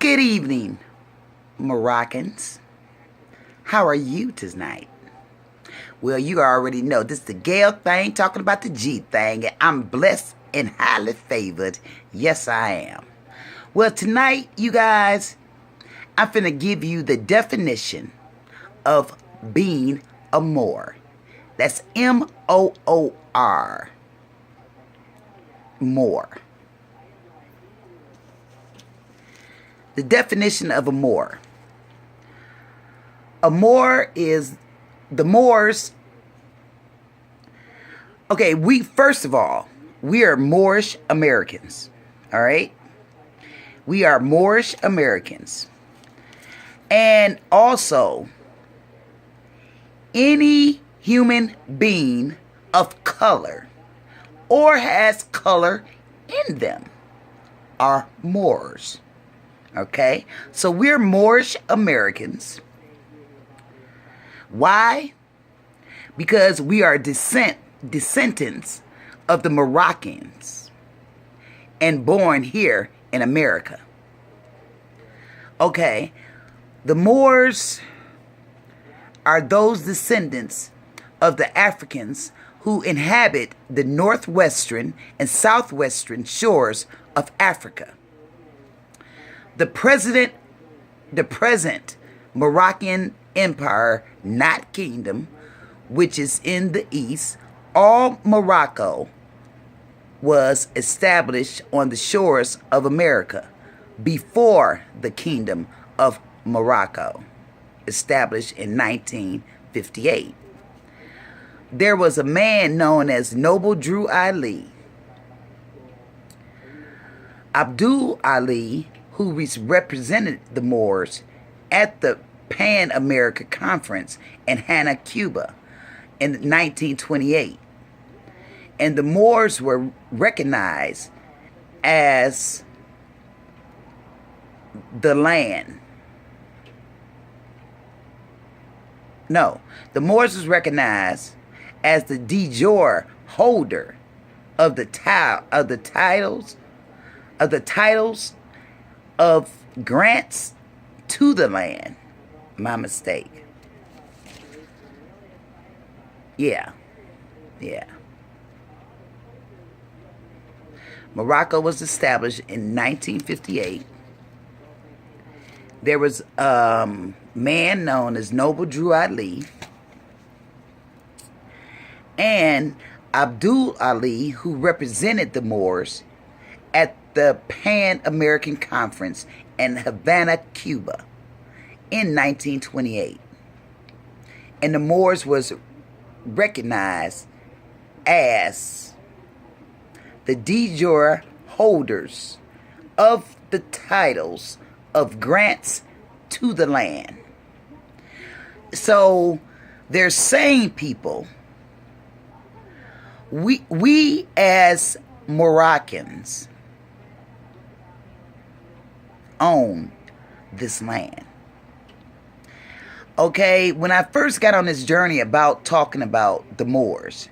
Good evening, Moroccans. How are you tonight? Well, you already know this is the Gthang talking about the Gthang, and I'm blessed and highly favored. Yes, I am. Well, tonight, you guys, I'm finna give you the definition of being a Moor. That's M-O-O-R. Moor. The definition of a Moor. A Moor is the Moors. Okay, first of all, we are Moorish Americans. All right? We are Moorish Americans. And also, any human being of color or has color in them are Moors. Okay? So we're Moorish Americans. Why? Because we are descendants of the Moroccans and born here in America. Okay? The Moors are those descendants of the Africans who inhabit the northwestern and southwestern shores of Africa. The present Moroccan Empire, not kingdom, which is in the east, all Morocco was established on the shores of America before the kingdom of Morocco, established in 1958. There was a man known as Noble Drew Ali, Abdul Ali, who represented the Moors at the Pan America Conference in Havana, Cuba in 1928. And the Moors were recognized as the land. No, the Moors was recognized as the de jure holder of the titles of grants to the land. My mistake. Yeah. Morocco was established in 1958. There was a man known as Noble Drew Ali and Abdul Ali, who represented the Moors at the Pan American Conference in Havana, Cuba in 1928. And the Moors was recognized as the de jure holders of the titles of grants to the land. So they're saying, people, we as Moroccans own this land. Okay, when I first got on this journey about talking about the Moors,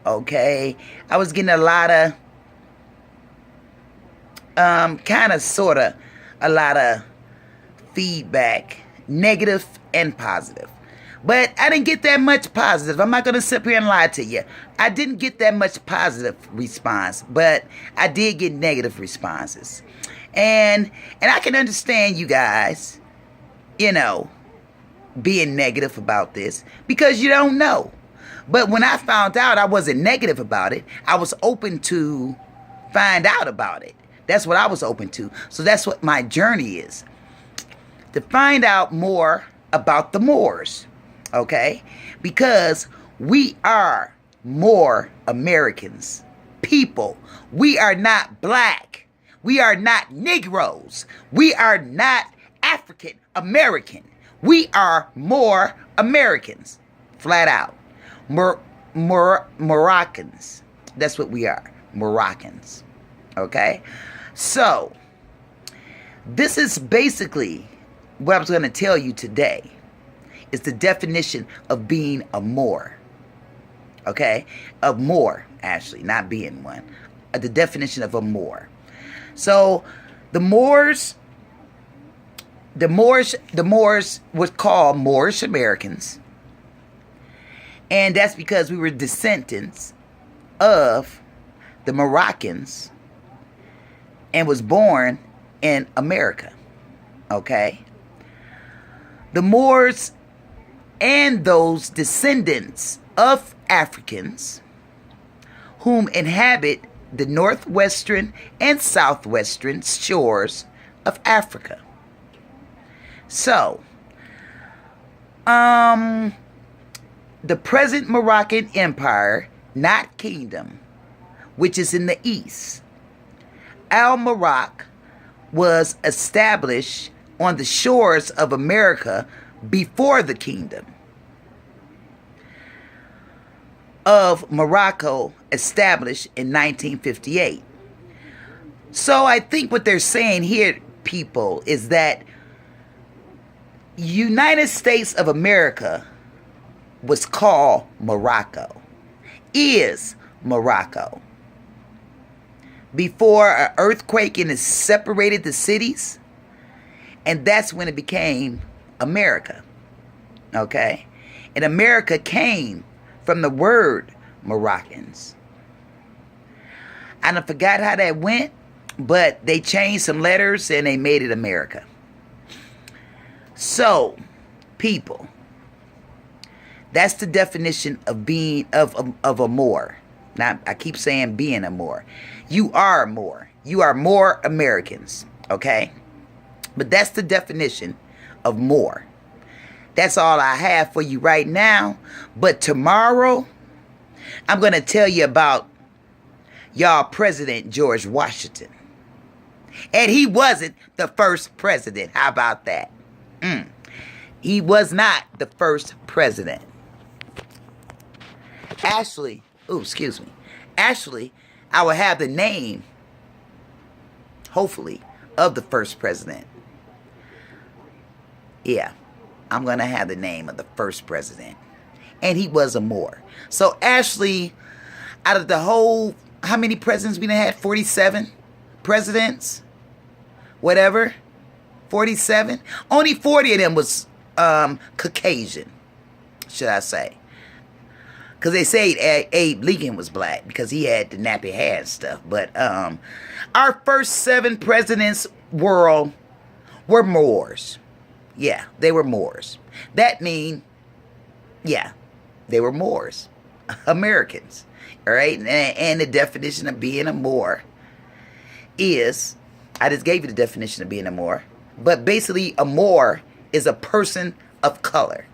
okay, I was getting a lot of a lot of feedback, negative and positive. But I didn't get that much positive. I'm not going to sit here and lie to you. I didn't get that much positive response, but I did get negative responses. And I can understand you guys, being negative about this because you don't know. But when I found out I wasn't negative about it, I was open to find out about it. That's what I was open to. So that's what my journey is. To find out more about the Moors. Okay? Because we are more Americans. People. We are not black. We are not Negroes. We are not African American. We are more Americans. Flat out. Moroccans. That's what we are. Moroccans. Okay? So, this is basically what I was going to tell you today. Is the definition of being a Moor. Okay? Of Moor, actually, not being one. The definition of a Moor. So, the Moors The Moors was called Moorish Americans, and that's because we were descendants of the Moroccans and was born in America. Okay? The Moors and those descendants of Africans whom inhabit the northwestern and southwestern shores of Africa. So, the present Moroccan Empire, not kingdom, which is in the east, Al-Maroc was established on the shores of America before the kingdom of Morocco established in 1958. So I think what they're saying here, people, is that United States of America was called Morocco, is Morocco. Before an earthquake and it separated the cities, and that's when it became America. Okay? And America came from the word Moroccans. I done forgot how that went, but they changed some letters and they made it America. So, people, that's the definition of being of a Moor. Now, I keep saying being a Moor. You are a Moor. You are more Americans, okay? But that's the definition of Moor. That's all I have for you right now. But tomorrow, I'm going to tell you about y'all President George Washington. And he wasn't the first president. How about that? He was not the first president. Actually, I will have the name, hopefully, of the first president. Yeah, I'm going to have the name of the first president. And he was a Moor. So, Ashley, out of the whole, how many presidents we done had? 47 presidents? Whatever. 47? Only 40 of them was Caucasian, should I say. Because they say Abe Lincoln was black because he had the nappy hair and stuff. But our first 7 presidents were Moors. Yeah, they were Moors. That means, yeah, they were Moors. Americans. All right? And the definition of being a Moor is, I just gave you the definition of being a Moor. But basically, a Moor is a person of color.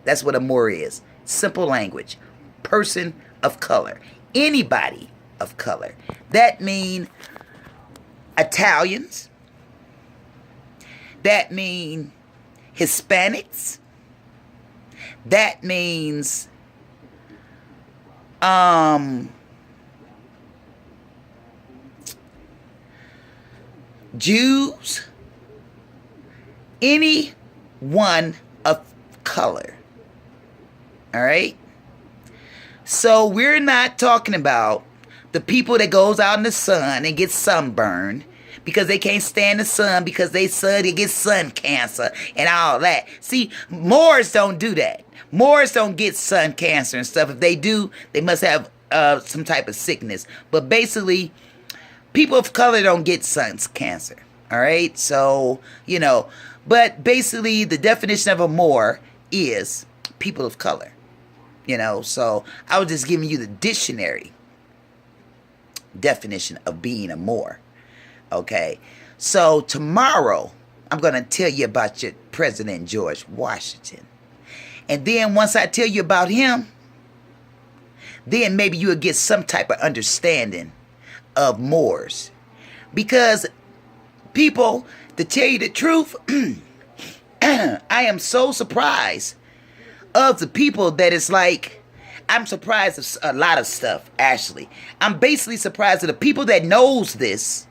That's what a Moor is. Simple language. Person of color. Anybody of color. That means Italians. That means Hispanics. That means Jews. Anyone of color. All right? So we're not talking about the people that goes out in the sun and get sunburned because they can't stand the sun because they get sun cancer and all that. See, Moors don't do that. Moors don't get sun cancer and stuff. If they do, they must have some type of sickness. But basically, people of color don't get sun cancer. All right? So, but basically the definition of a Moor is people of color. So I was just giving you the dictionary definition of being a Moor. Okay, so tomorrow I'm going to tell you about your President George Washington. And then once I tell you about him, then maybe you'll get some type of understanding of Moors. Because people, to tell you the truth, I am so surprised of the people that it's like, I'm surprised of a lot of stuff, actually. I'm basically surprised of the people that knows this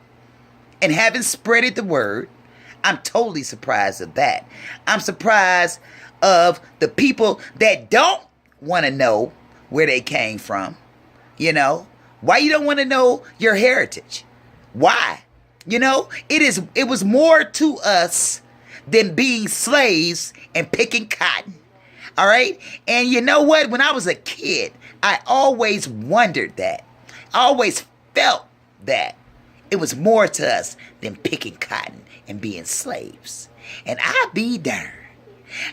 and haven't spreaded the word. I'm totally surprised of that. I'm surprised of the people that don't want to know where they came from. Why you don't want to know your heritage? Why? It was more to us than being slaves and picking cotton. All right? And you know what? When I was a kid, I always wondered that. I always felt that it was more to us than picking cotton and being slaves. And I be darned.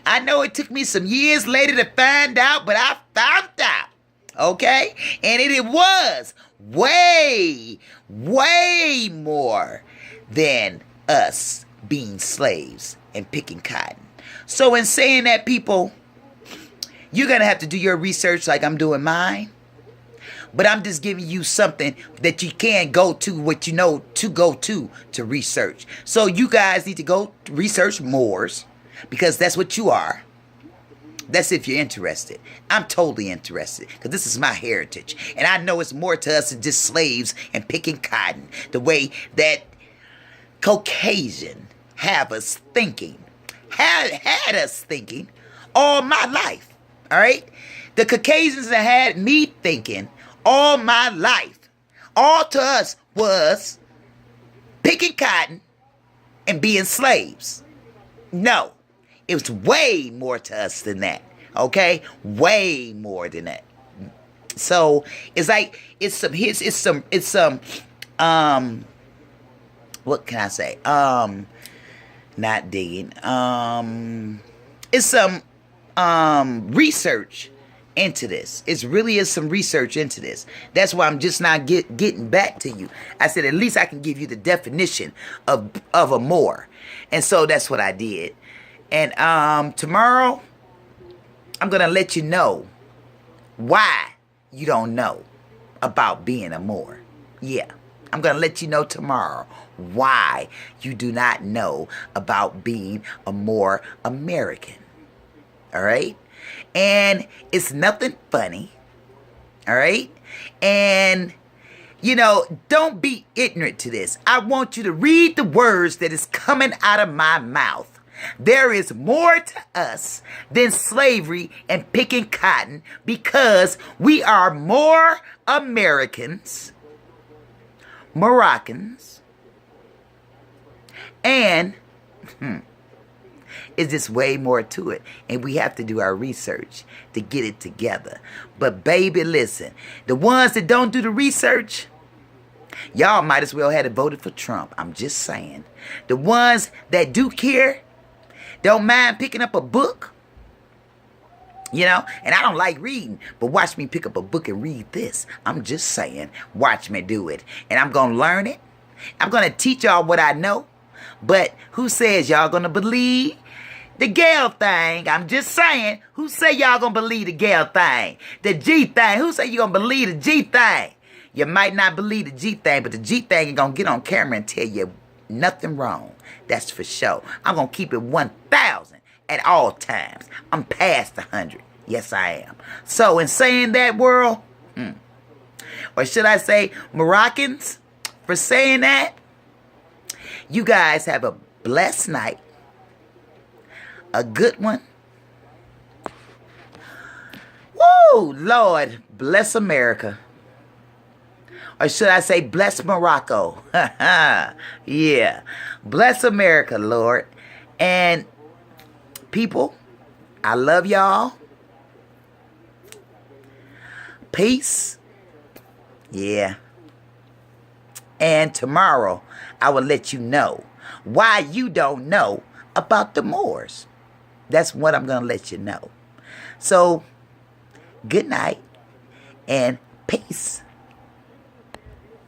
I know it took me some years later to find out, but I found out. Okay? And it was way, way more than us being slaves and picking cotton. So in saying that, people, you're going to have to do your research like I'm doing mine. But I'm just giving you something that you can go to, what you know to go to research. So you guys need to go research Moors, because that's what you are. That's if you're interested. I'm totally interested, because this is my heritage. And I know it's more to us than just slaves and picking cotton. The way that Caucasian have us thinking, had us thinking all my life. All right? The Caucasians that had me thinking all my life. All to us was picking cotton and being slaves. No, it was way more to us than that. Okay? Way more than that. So it's like it's some what can I say? Not digging. It's some research into this. It really is some research into this. That's why I'm just not getting back to you. I said at least I can give you the definition of a Moor. And so that's what I did. And tomorrow I'm gonna let you know why you don't know about being a Moor. Yeah, I'm gonna let you know tomorrow why you do not know about being a Moor American. All right? And it's nothing funny. All right? And, you know, don't be ignorant to this. I want you to read the words that is coming out of my mouth. There is more to us than slavery and picking cotton, because we are more Americans, Moroccans, and it's just way more to it. And we have to do our research to get it together. But baby, listen, the ones that don't do the research, y'all might as well have voted for Trump. I'm just saying. The ones that do care, don't mind picking up a book. You know, and I don't like reading, but watch me pick up a book and read this. I'm just saying, watch me do it. And I'm going to learn it. I'm going to teach y'all what I know. But who says y'all going to believe the Gthang? I'm just saying, who say y'all going to believe the Gthang? The Gthang. Who say you going to believe the Gthang? You might not believe the Gthang, but the Gthang is going to get on camera and tell you nothing wrong. That's for sure. I'm going to keep it 1,000 at all times. I'm past 100. Yes, I am. So in saying that, world, or should I say Moroccans, for saying that, you guys have a blessed night. A good one. Woo, Lord, bless America. Or should I say bless Morocco? Yeah. Bless America, Lord. And people, I love y'all. Peace. Yeah. And tomorrow, I will let you know why you don't know about the Moors. That's what I'm going to let you know. So, good night and peace.